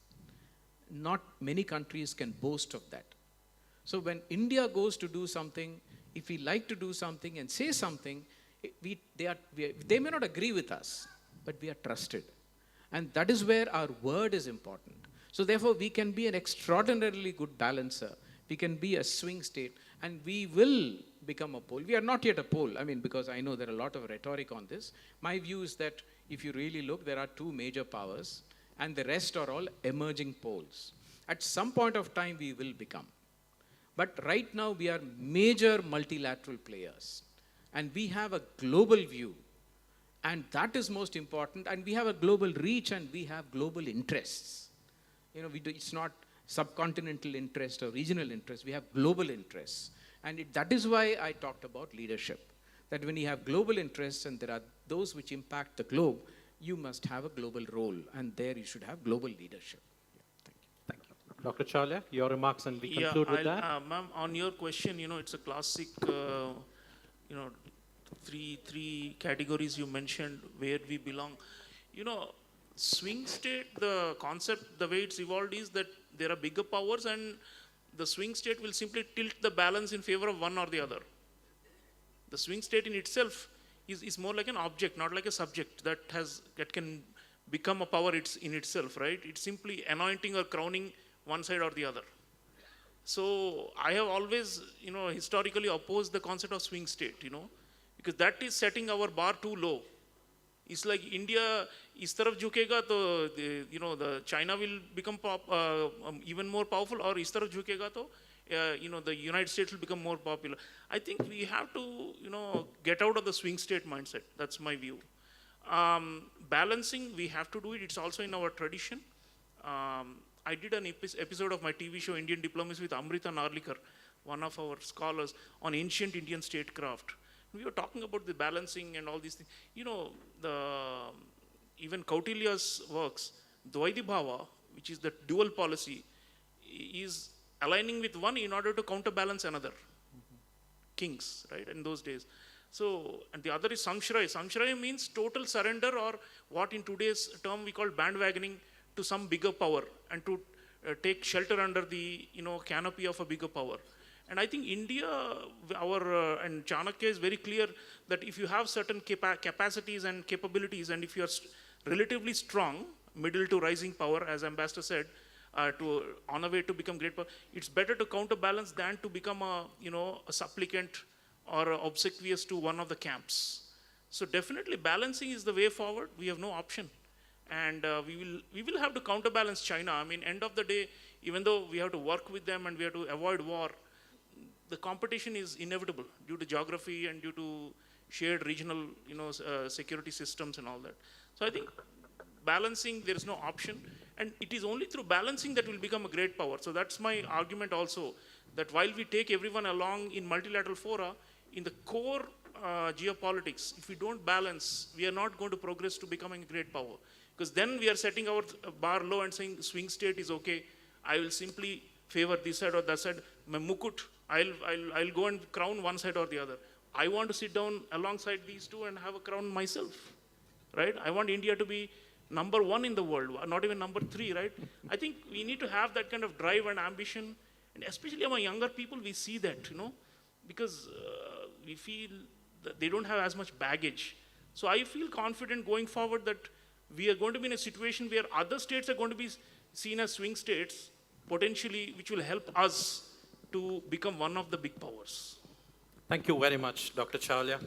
Not many countries can boast of that. So when India goes to do something, if we like to do something and say something, they may not agree with us, but we are trusted. And that is where our word is important. So therefore, we can be an extraordinarily good balancer. We can be a swing state, and we will become a pole. We are not yet a pole, because I know there are a lot of rhetoric on this. My view is that if you really look, there are 2 major powers, and the rest are all emerging poles. At some point of time, we will become. But right now, we are major multilateral players. And we have a global view. And that is most important. And we have a global reach and we have global interests. It's not subcontinental interest or regional interest. We have global interests. And that is why I talked about leadership. That when you have global interests and there are those which impact the globe, you must have a global role. And there you should have global leadership. Thank you. Dr. Chaulia, your remarks and we conclude with that. Ma'am, on your question, it's a classic, three categories you mentioned where we belong. Swing state, the concept, the way it's evolved is that there are bigger powers and the swing state will simply tilt the balance in favor of one or the other. The swing state in itself is more like an object, not like a subject that can become a power in itself, right? It's simply anointing or crowning one side or the other. So I have always, historically opposed the concept of swing state, because that is setting our bar too low. It's like India is taraf jhukega to the China will become even more powerful, or is taraf jhukega to the United States will become more popular. I think we have to get out of the swing state mindset. That's my view. Balancing, we have to do it. It's also in our tradition. I did an episode of my TV show Indian Diplomacy with Amrita Narlikar, one of our scholars, on ancient Indian statecraft. We were talking about the balancing and all these things. Even Kautilya's works, Dvaiti Bhava, which is the dual policy, is aligning with one in order to counterbalance another. Kings, right, in those days. So, and the other is Samshray. Samshray means total surrender, or what in today's term we call bandwagoning to some bigger power, and to take shelter under the canopy of a bigger power. And I think India, and Chanakya is very clear that if you have certain capacities and capabilities, and if you are relatively strong, middle to rising power, as Ambassador said, on a way to become great power, it's better to counterbalance than to become a supplicant or obsequious to one of the camps. So definitely balancing is the way forward. We have no option. And we will have to counterbalance China. I mean, end of the day, even though we have to work with them and we have to avoid war, the competition is inevitable due to geography and due to shared regional, security systems and all that. So I think balancing, there is no option. And it is only through balancing that we'll become a great power. So that's my argument also, that while we take everyone along in multilateral fora, in the core geopolitics, if we don't balance, we are not going to progress to becoming a great power. Because then we are setting our bar low and saying swing state is okay. I will simply favor this side or that side. My mukut, I'll go and crown one side or the other. I want to sit down alongside these two and have a crown myself, right? I want India to be number one in the world, not even number 3, right? I think we need to have that kind of drive and ambition, and especially among younger people, we see that, because we feel that they don't have as much baggage. So I feel confident going forward that we are going to be in a situation where other states are going to be seen as swing states, potentially, which will help us to become one of the big powers. Thank you very much, Dr. Chaulia.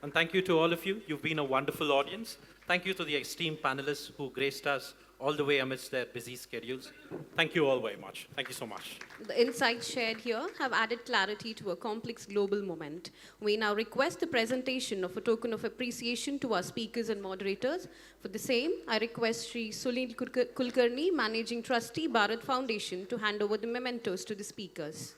And thank you to all of you. You've been a wonderful audience. Thank you to the esteemed panelists who graced us all the way amidst their busy schedules. Thank you all very much. Thank you so much. The insights shared here have added clarity to a complex global moment. We now request the presentation of a token of appreciation to our speakers and moderators. For the same, I request Sri Sunil Kulkarni, Managing Trustee, Bharat Foundation, to hand over the mementos to the speakers.